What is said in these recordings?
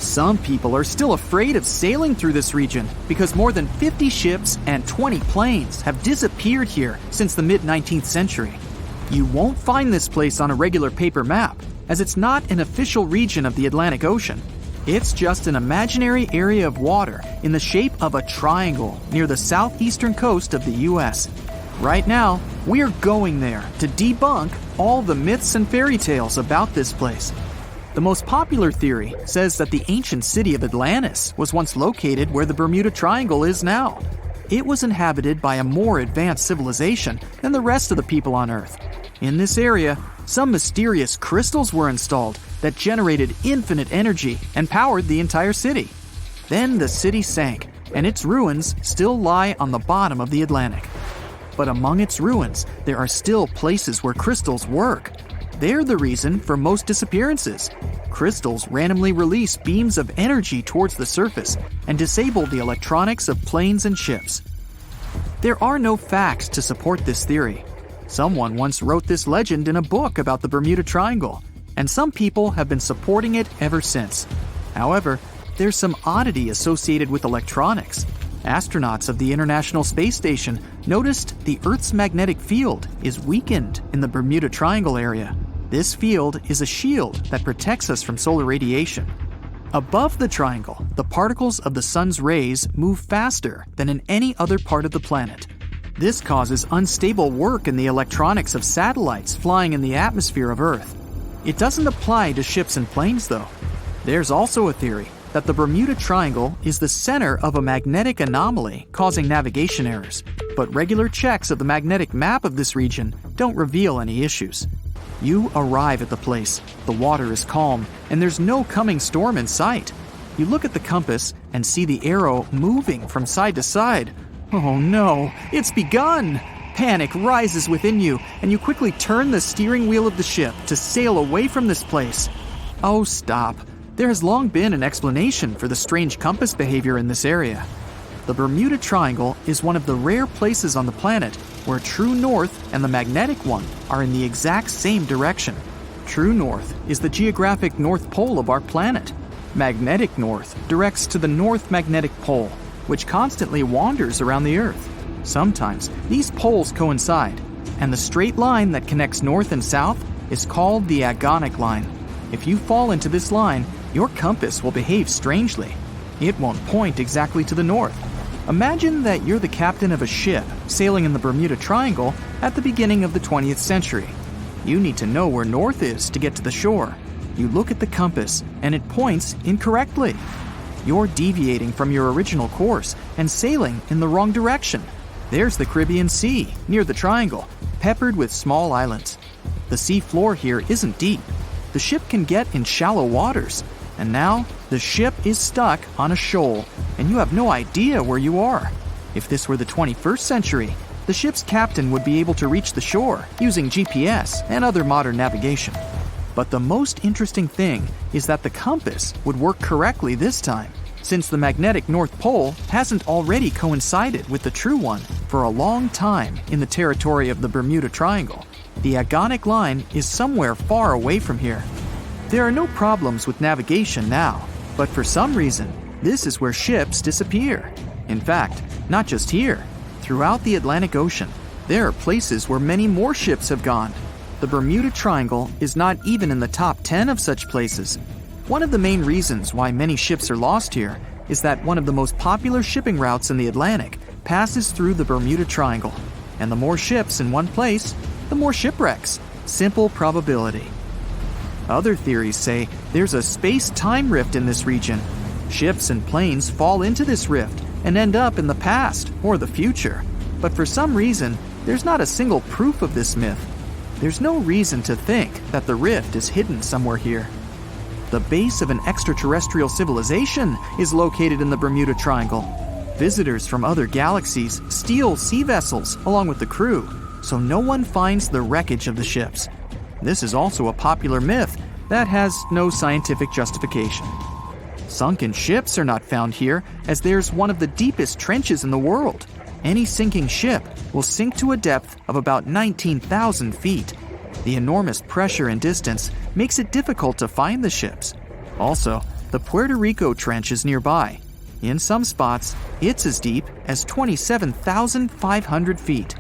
Some people are still afraid of sailing through this region because more than 50 ships and 20 planes have disappeared here since the mid-19th century. You won't find this place on a regular paper map, as it's not an official region of the Atlantic Ocean. It's just an imaginary area of water in the shape of a triangle near the southeastern coast of the US. Right now, we're going there to debunk all the myths and fairy tales about this place. The most popular theory says that the ancient city of Atlantis was once located where the Bermuda Triangle is now. It was inhabited by a more advanced civilization than the rest of the people on Earth. In this area, some mysterious crystals were installed that generated infinite energy and powered the entire city. Then the city sank, and its ruins still lie on the bottom of the Atlantic. But among its ruins, there are still places where crystals work. They're the reason for most disappearances. Crystals randomly release beams of energy towards the surface and disable the electronics of planes and ships. There are no facts to support this theory. Someone once wrote this legend in a book about the Bermuda Triangle, and some people have been supporting it ever since. However, there's some oddity associated with electronics. Astronauts of the International Space Station noticed the Earth's magnetic field is weakened in the Bermuda Triangle area. This field is a shield that protects us from solar radiation. Above the triangle, the particles of the sun's rays move faster than in any other part of the planet. This causes unstable work in the electronics of satellites flying in the atmosphere of Earth. It doesn't apply to ships and planes, though. There's also a theory that the Bermuda Triangle is the center of a magnetic anomaly causing navigation errors, but regular checks of the magnetic map of this region don't reveal any issues. You arrive at the place, the water is calm, and there's no coming storm in sight. You look at the compass and see the arrow moving from side to side. Oh no, it's begun! Panic rises within you, and you quickly turn the steering wheel of the ship to sail away from this place. Oh, stop. There has long been an explanation for the strange compass behavior in this area. The Bermuda Triangle is one of the rare places on the planet where true north and the magnetic one are in the exact same direction. True north is the geographic north pole of our planet. Magnetic north directs to the north magnetic pole, which constantly wanders around the Earth. Sometimes these poles coincide, and the straight line that connects north and south is called the agonic line. If you fall into this line, your compass will behave strangely. It won't point exactly to the north. Imagine that you're the captain of a ship sailing in the Bermuda Triangle at the beginning of the 20th century. You need to know where north is to get to the shore. You look at the compass and it points incorrectly. You're deviating from your original course and sailing in the wrong direction. There's the Caribbean Sea near the triangle, peppered with small islands. The sea floor here isn't deep. The ship can get in shallow waters. And now, the ship is stuck on a shoal, and you have no idea where you are. If this were the 21st century, the ship's captain would be able to reach the shore using GPS and other modern navigation. But the most interesting thing is that the compass would work correctly this time, since the magnetic North Pole hasn't already coincided with the true one for a long time in the territory of the Bermuda Triangle. The agonic line is somewhere far away from here. There are no problems with navigation now, but for some reason, this is where ships disappear. In fact, not just here. Throughout the Atlantic Ocean, there are places where many more ships have gone. The Bermuda Triangle is not even in the top 10 of such places. One of the main reasons why many ships are lost here is that one of the most popular shipping routes in the Atlantic passes through the Bermuda Triangle. And the more ships in one place, the more shipwrecks. Simple probability. Other theories say there's a space-time rift in this region. Ships and planes fall into this rift and end up in the past or the future. But for some reason, there's not a single proof of this myth. There's no reason to think that the rift is hidden somewhere here. The base of an extraterrestrial civilization is located in the Bermuda Triangle. Visitors from other galaxies steal sea vessels along with the crew, so no one finds the wreckage of the ships. This is also a popular myth that has no scientific justification. Sunken ships are not found here, as there's one of the deepest trenches in the world. Any sinking ship will sink to a depth of about 19,000 feet. The enormous pressure and distance makes it difficult to find the ships. Also, the The Puerto Rico Trench is nearby. In some spots, it's as deep as 27,500 feet.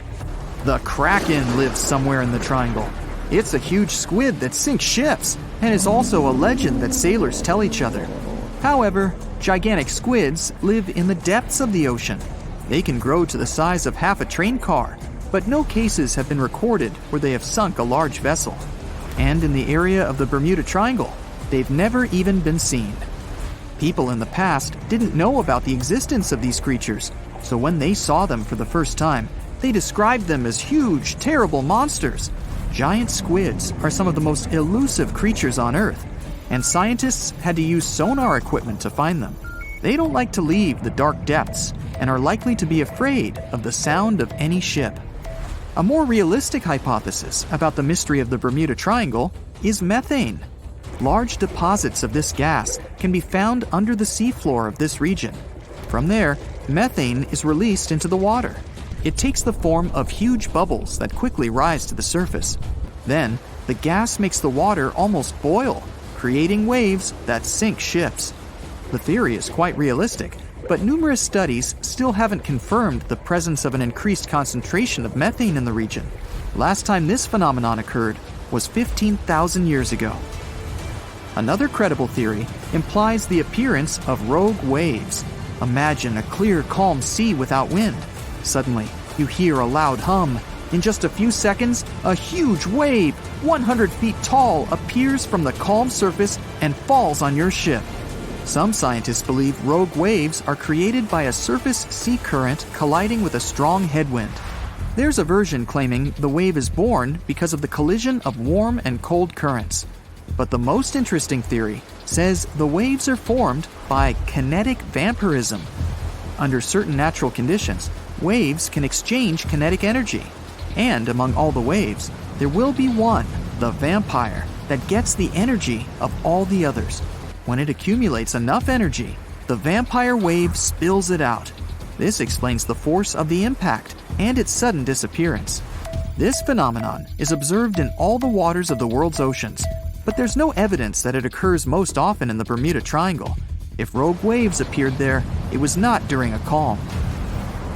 The Kraken lives somewhere in the triangle. It's a huge squid that sinks ships and is also a legend that sailors tell each other. However, gigantic squids live in the depths of the ocean. They can grow to the size of half a train car, but no cases have been recorded where they have sunk a large vessel. And in the area of the Bermuda Triangle, they've never even been seen. People in the past didn't know about the existence of these creatures, so when they saw them for the first time, they described them as huge, terrible monsters. Giant squids are some of the most elusive creatures on Earth, and scientists had to use sonar equipment to find them. They don't like to leave the dark depths and are likely to be afraid of the sound of any ship. A more realistic hypothesis about the mystery of the Bermuda Triangle is methane. Large deposits of this gas can be found under the seafloor of this region. From there, methane is released into the water. It takes the form of huge bubbles that quickly rise to the surface. Then, the gas makes the water almost boil, creating waves that sink ships. The theory is quite realistic, but numerous studies still haven't confirmed the presence of an increased concentration of methane in the region. Last time this phenomenon occurred was 15,000 years ago. Another credible theory implies the appearance of rogue waves. Imagine a clear, calm sea without wind. Suddenly, you hear a loud hum. In just a few seconds, a huge wave, 100 feet tall, appears from the calm surface and falls on your ship. Some scientists believe rogue waves are created by a surface sea current colliding with a strong headwind. There's a version claiming the wave is born because of the collision of warm and cold currents. But the most interesting theory says the waves are formed by kinetic vampirism. Under certain natural conditions, waves can exchange kinetic energy. And among all the waves, there will be one, the vampire, that gets the energy of all the others. When it accumulates enough energy, the vampire wave spills it out. This explains the force of the impact and its sudden disappearance. This phenomenon is observed in all the waters of the world's oceans, but there's no evidence that it occurs most often in the Bermuda Triangle. If rogue waves appeared there, it was not during a calm.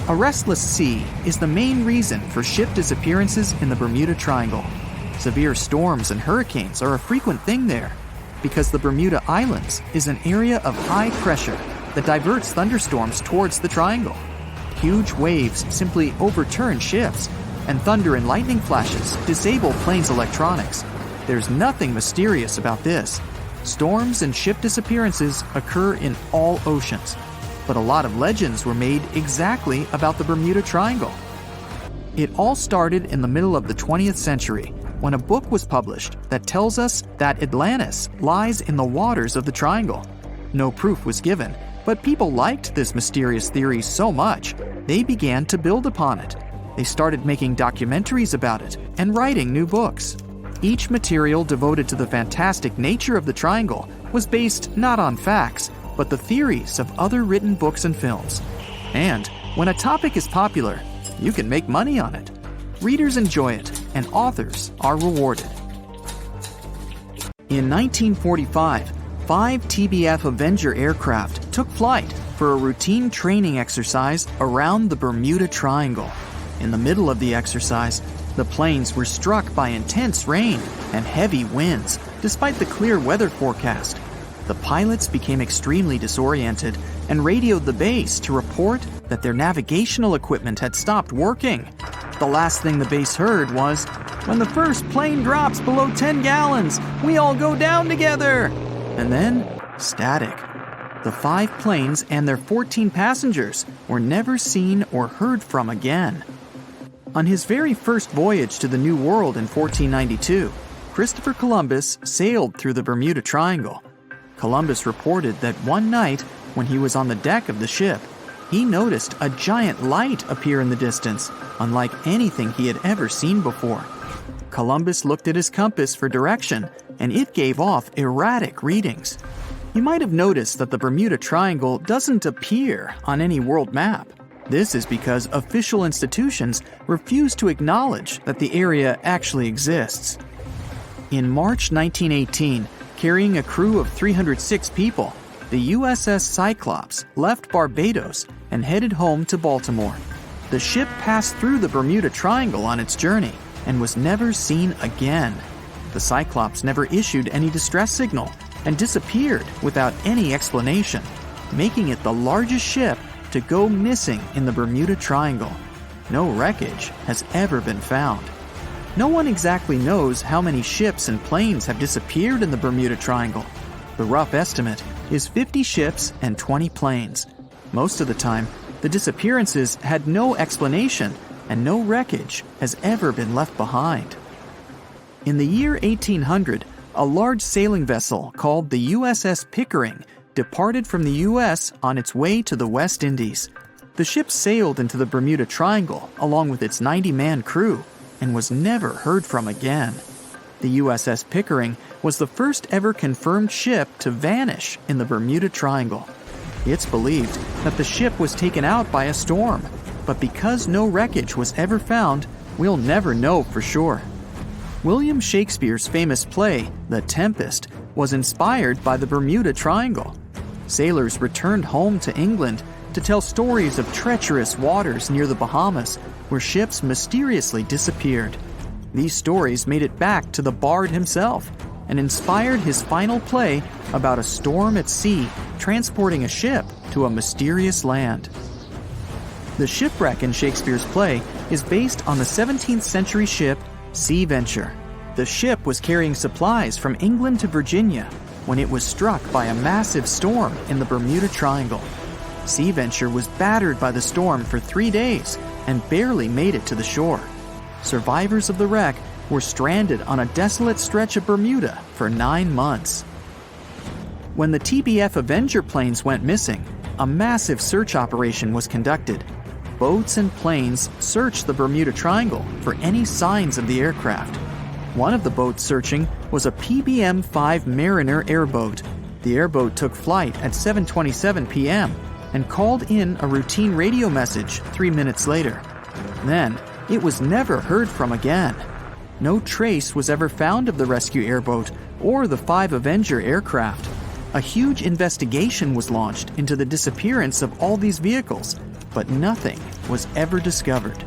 A restless sea is the main reason for ship disappearances in the Bermuda Triangle. Severe storms and hurricanes are a frequent thing there, because the Bermuda Islands is an area of high pressure that diverts thunderstorms towards the triangle. Huge waves simply overturn ships, and thunder and lightning flashes disable planes' electronics. There's nothing mysterious about this. Storms and ship disappearances occur in all oceans, but a lot of legends were made exactly about the Bermuda Triangle. It all started in the middle of the 20th century, when a book was published that tells us that Atlantis lies in the waters of the triangle. No proof was given, but people liked this mysterious theory so much, they began to build upon it. They started making documentaries about it and writing new books. Each material devoted to the fantastic nature of the triangle was based not on facts, but the theories of other written books and films. And when a topic is popular, you can make money on it. Readers enjoy it, and authors are rewarded. In 1945, 5 TBF Avenger aircraft took flight for a routine training exercise around the Bermuda Triangle. In the middle of the exercise, the planes were struck by intense rain and heavy winds, despite the clear weather forecast. The pilots became extremely disoriented and radioed the base to report that their navigational equipment had stopped working. The last thing the base heard was, "When the first plane drops below 10 gallons, we all go down together." And then, static. The 5 planes and their 14 passengers were never seen or heard from again. On his very first voyage to the New World in 1492, Christopher Columbus sailed through the Bermuda Triangle. Columbus reported that one night, when he was on the deck of the ship, he noticed a giant light appear in the distance, unlike anything he had ever seen before. Columbus looked at his compass for direction, and it gave off erratic readings. You might have noticed that the Bermuda Triangle doesn't appear on any world map. This is because official institutions refuse to acknowledge that the area actually exists. In March 1918, carrying a crew of 306 people, the USS Cyclops left Barbados and headed home to Baltimore. The ship passed through the Bermuda Triangle on its journey and was never seen again. The Cyclops never issued any distress signal and disappeared without any explanation, making it the largest ship to go missing in the Bermuda Triangle. No wreckage has ever been found. No one exactly knows how many ships and planes have disappeared in the Bermuda Triangle. The rough estimate is 50 ships and 20 planes. Most of the time, the disappearances had no explanation and no wreckage has ever been left behind. In the year 1800, a large sailing vessel called the USS Pickering departed from the U.S. on its way to the West Indies. The ship sailed into the Bermuda Triangle along with its 90-man crew and was never heard from again. The USS Pickering was the first ever confirmed ship to vanish in the Bermuda Triangle. It's believed that the ship was taken out by a storm, but because no wreckage was ever found, we'll never know for sure. William Shakespeare's famous play, The Tempest, was inspired by the Bermuda Triangle. Sailors returned home to England to tell stories of treacherous waters near the Bahamas, where ships mysteriously disappeared. These stories made it back to the bard himself and inspired his final play about a storm at sea transporting a ship to a mysterious land. The shipwreck in Shakespeare's play is based on the 17th century ship Sea Venture. The ship was carrying supplies from England to Virginia when it was struck by a massive storm in the Bermuda Triangle. Sea Venture was battered by the storm for 3 days and barely made it to the shore. Survivors of the wreck were stranded on a desolate stretch of Bermuda for 9 months. When the TBF Avenger planes went missing, a massive search operation was conducted. Boats and planes searched the Bermuda Triangle for any signs of the aircraft. One of the boats searching was a PBM-5 Mariner airboat. The airboat took flight at 7:27 p.m. and called in a routine radio message 3 minutes later. Then, it was never heard from again. No trace was ever found of the rescue airboat or the 5 Avenger aircraft. A huge investigation was launched into the disappearance of all these vehicles, but nothing was ever discovered.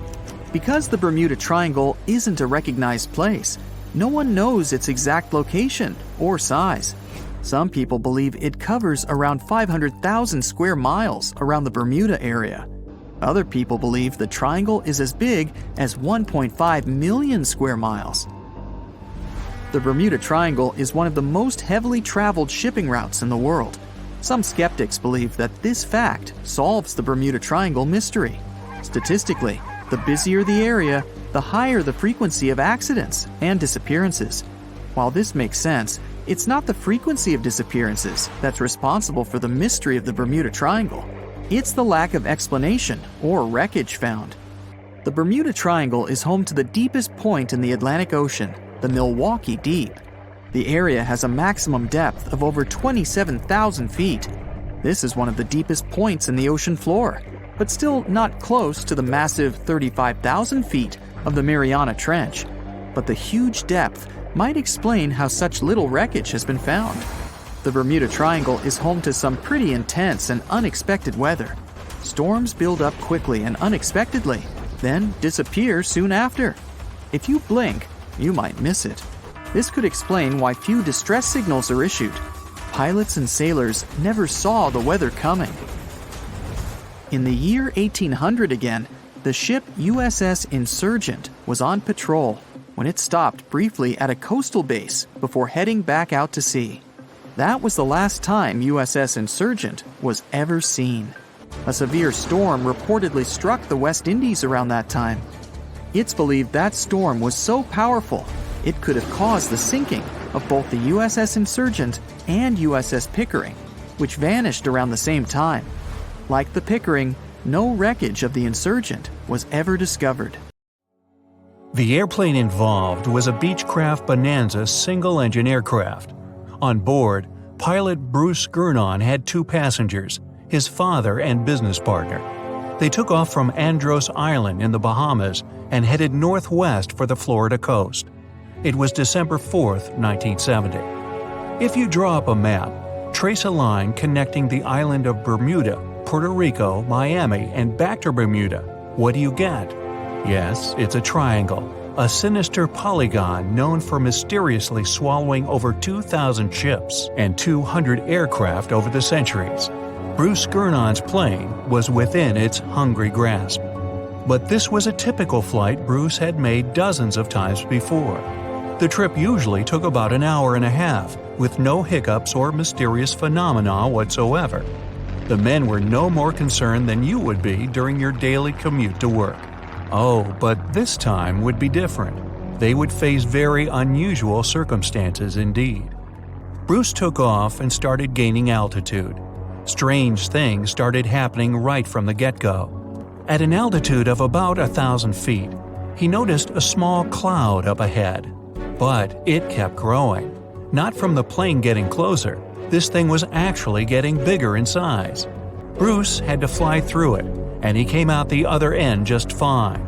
Because the Bermuda Triangle isn't a recognized place, no one knows its exact location or size. Some people believe it covers around 500,000 square miles around the Bermuda area. Other people believe the triangle is as big as 1.5 million square miles. The Bermuda Triangle is one of the most heavily traveled shipping routes in the world. Some skeptics believe that this fact solves the Bermuda Triangle mystery. Statistically, the busier the area, the higher the frequency of accidents and disappearances. While this makes sense, it's not the frequency of disappearances that's responsible for the mystery of the Bermuda Triangle. It's the lack of explanation or wreckage found. The Bermuda Triangle is home to the deepest point in the Atlantic Ocean, the Milwaukee Deep. The area has a maximum depth of over 27,000 feet. This is one of the deepest points in the ocean floor, but still not close to the massive 35,000 feet of the Mariana Trench. But the huge depth might explain how such little wreckage has been found. The Bermuda Triangle is home to some pretty intense and unexpected weather. Storms build up quickly and unexpectedly, then disappear soon after. If you blink, you might miss it. This could explain why few distress signals are issued. Pilots and sailors never saw the weather coming. In the year 1800 again, the ship USS Insurgent was on patrol when it stopped briefly at a coastal base before heading back out to sea. That was the last time USS Insurgent was ever seen. A severe storm reportedly struck the West Indies around that time. It's believed that storm was so powerful, it could have caused the sinking of both the USS Insurgent and USS Pickering, which vanished around the same time. Like the Pickering, no wreckage of the Insurgent was ever discovered. The airplane involved was a Beechcraft Bonanza single-engine aircraft. On board, pilot Bruce Gernon had 2 passengers, his father and business partner. They took off from Andros Island in the Bahamas and headed northwest for the Florida coast. It was December 4, 1970. If you draw up a map, Trace a line connecting the island of Bermuda, Puerto Rico, Miami, and back to Bermuda. What do you get? Yes, it's a triangle, a sinister polygon known for mysteriously swallowing over 2,000 ships and 200 aircraft over the centuries. Bruce Gernon's plane was within its hungry grasp. But this was a typical flight Bruce had made dozens of times before. The trip usually took about an hour and a half, with no hiccups or mysterious phenomena whatsoever. The men were no more concerned than you would be during your daily commute to work. Oh, but this time would be different. They would face very unusual circumstances indeed. Bruce took off and started gaining altitude. Strange things started happening right from the get-go. At an altitude of about 1,000 feet, he noticed a small cloud up ahead. But it kept growing. Not from the plane getting closer, this thing was actually getting bigger in size. Bruce had to fly through it, and he came out the other end just fine.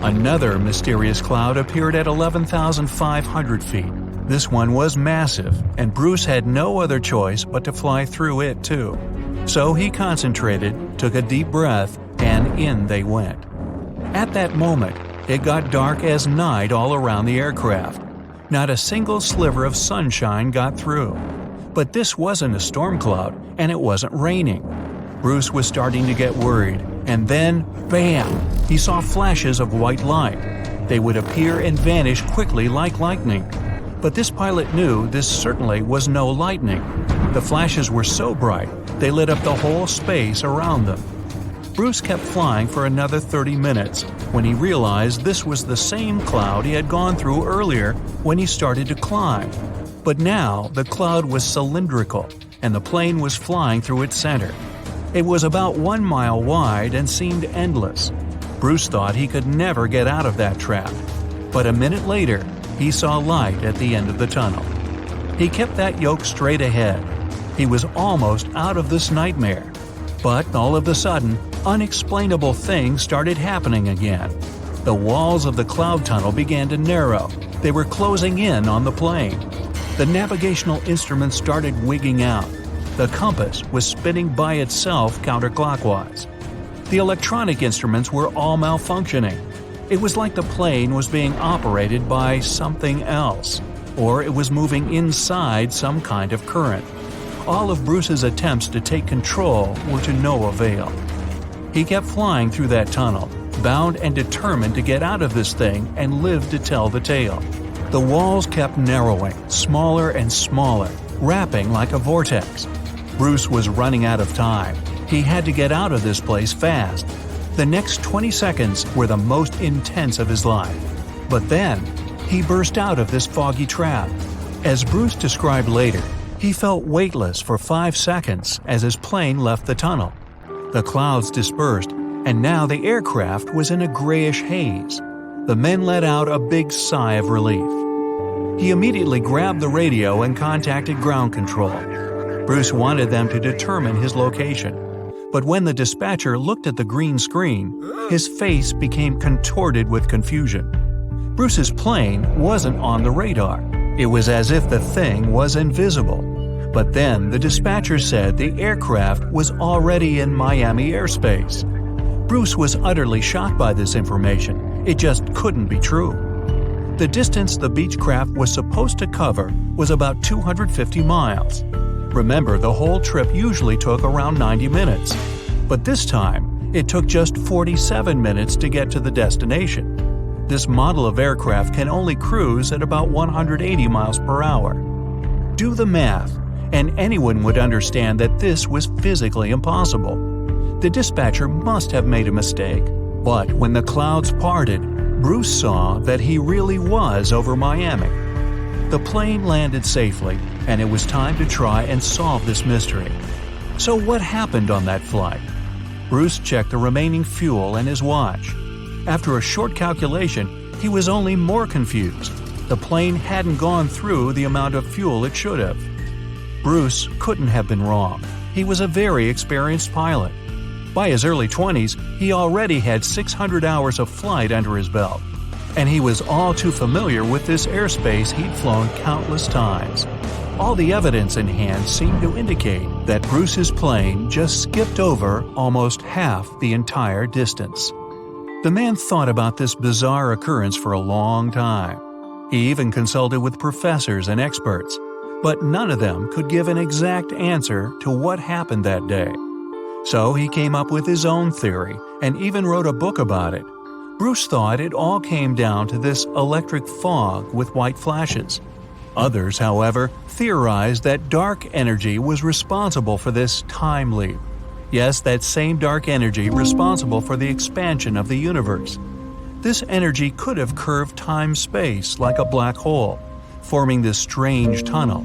Another mysterious cloud appeared at 11,500 feet. This one was massive, and Bruce had no other choice but to fly through it too. So he concentrated, took a deep breath, and in they went. At that moment, it got dark as night all around the aircraft. Not a single sliver of sunshine got through. But this wasn't a storm cloud, and it wasn't raining. Bruce was starting to get worried, and then, bam! He saw flashes of white light. They would appear and vanish quickly like lightning. But this pilot knew this certainly was no lightning. The flashes were so bright, they lit up the whole space around them. Bruce kept flying for another 30 minutes when he realized this was the same cloud he had gone through earlier when he started to climb. But now the cloud was cylindrical, and the plane was flying through its center. It was about 1 mile wide and seemed endless. Bruce thought he could never get out of that trap. But a minute later, he saw light at the end of the tunnel. He kept that yoke straight ahead. He was almost out of this nightmare. But all of a sudden, unexplainable things started happening again. The walls of the cloud tunnel began to narrow. They were closing in on the plane. The navigational instruments started wigging out. The compass was spinning by itself counterclockwise. The electronic instruments were all malfunctioning. It was like the plane was being operated by something else, or it was moving inside some kind of current. All of Bruce's attempts to take control were to no avail. He kept flying through that tunnel, bound and determined to get out of this thing and live to tell the tale. The walls kept narrowing, smaller and smaller, wrapping like a vortex. Bruce was running out of time. He had to get out of this place fast. The next 20 seconds were the most intense of his life. But then, he burst out of this foggy trap. As Bruce described later, he felt weightless for 5 seconds as his plane left the tunnel. The clouds dispersed, and now the aircraft was in a grayish haze. The men let out a big sigh of relief. He immediately grabbed the radio and contacted ground control. Bruce wanted them to determine his location. But when the dispatcher looked at the green screen, his face became contorted with confusion. Bruce's plane wasn't on the radar. It was as if the thing was invisible. But then the dispatcher said the aircraft was already in Miami airspace. Bruce was utterly shocked by this information. It just couldn't be true. The distance the Beechcraft was supposed to cover was about 250 miles. Remember, the whole trip usually took around 90 minutes. But this time, it took just 47 minutes to get to the destination. This model of aircraft can only cruise at about 180 miles per hour. Do the math, and anyone would understand that this was physically impossible. The dispatcher must have made a mistake. But when the clouds parted, Bruce saw that he really was over Miami. The plane landed safely, and it was time to try and solve this mystery. So what happened on that flight? Bruce checked the remaining fuel and his watch. After a short calculation, he was only more confused. The plane hadn't gone through the amount of fuel it should have. Bruce couldn't have been wrong. He was a very experienced pilot. By his early 20s, he already had 600 hours of flight under his belt. And he was all too familiar with this airspace he'd flown countless times. All the evidence in hand seemed to indicate that Bruce's plane just skipped over almost half the entire distance. The man thought about this bizarre occurrence for a long time. He even consulted with professors and experts, but none of them could give an exact answer to what happened that day. So he came up with his own theory and even wrote a book about it. Bruce thought it all came down to this electric fog with white flashes. Others, however, theorized that dark energy was responsible for this time leap. Yes, that same dark energy responsible for the expansion of the universe. This energy could have curved time-space like a black hole, forming this strange tunnel.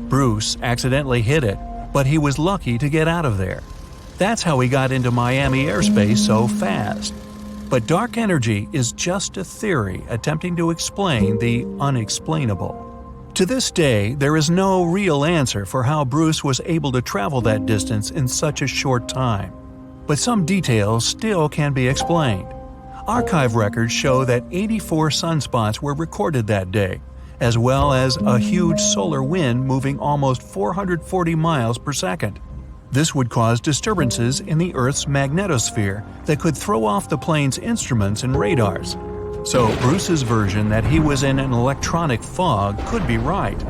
Bruce accidentally hit it, but he was lucky to get out of there. That's how he got into Miami airspace so fast. But dark energy is just a theory attempting to explain the unexplainable. To this day, there is no real answer for how Bruce was able to travel that distance in such a short time. But some details still can be explained. Archive records show that 84 sunspots were recorded that day, as well as a huge solar wind moving almost 440 miles per second. This would cause disturbances in the Earth's magnetosphere that could throw off the plane's instruments and radars. So Bruce's version that he was in an electronic fog could be right.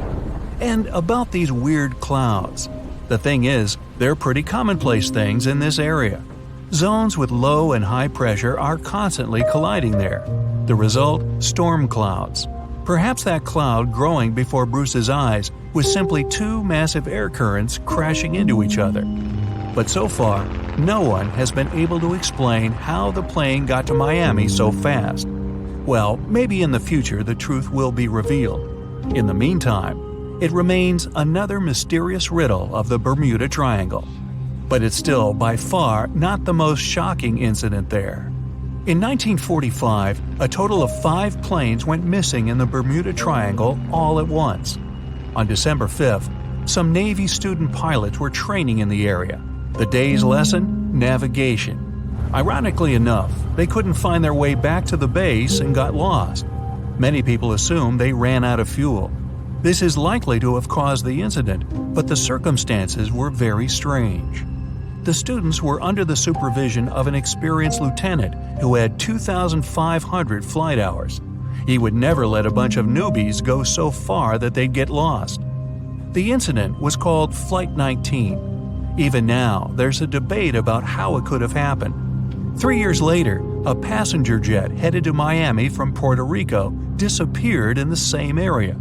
And about these weird clouds. The thing is, they're pretty commonplace things in this area. Zones with low and high pressure are constantly colliding there. The result? Storm clouds. Perhaps that cloud growing before Bruce's eyes was simply two massive air currents crashing into each other. But so far, no one has been able to explain how the plane got to Miami so fast. Well, maybe in the future the truth will be revealed. In the meantime, it remains another mysterious riddle of the Bermuda Triangle. But it's still by far not the most shocking incident there. In 1945, a total of 5 planes went missing in the Bermuda Triangle all at once. On December 5th, some Navy student pilots were training in the area. The day's lesson? Navigation. Ironically enough, they couldn't find their way back to the base and got lost. Many people assume they ran out of fuel. This is likely to have caused the incident, but the circumstances were very strange. The students were under the supervision of an experienced lieutenant who had 2,500 flight hours. He would never let a bunch of newbies go so far that they'd get lost. The incident was called Flight 19. Even now, there's a debate about how it could have happened. 3 years later, a passenger jet headed to Miami from Puerto Rico disappeared in the same area.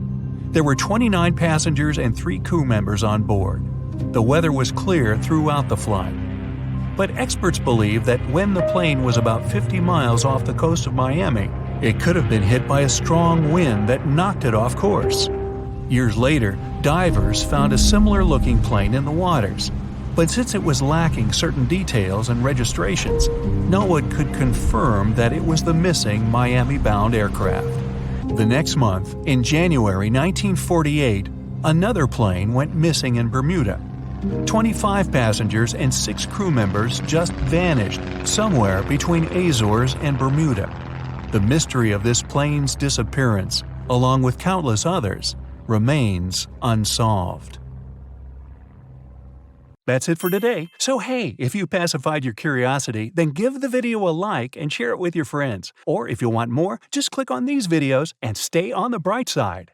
There were 29 passengers and 3 crew members on board. The weather was clear throughout the flight. But experts believe that when the plane was about 50 miles off the coast of Miami, it could have been hit by a strong wind that knocked it off course. Years later, divers found a similar-looking plane in the waters. But since it was lacking certain details and registrations, no one could confirm that it was the missing Miami-bound aircraft. The next month, in January 1948, another plane went missing in Bermuda. 25 passengers and 6 crew members just vanished somewhere between Azores and Bermuda. The mystery of this plane's disappearance, along with countless others, remains unsolved. That's it for today. So hey, if you pacified your curiosity, then give the video a like and share it with your friends. Or if you want more, just click on these videos and stay on the bright side.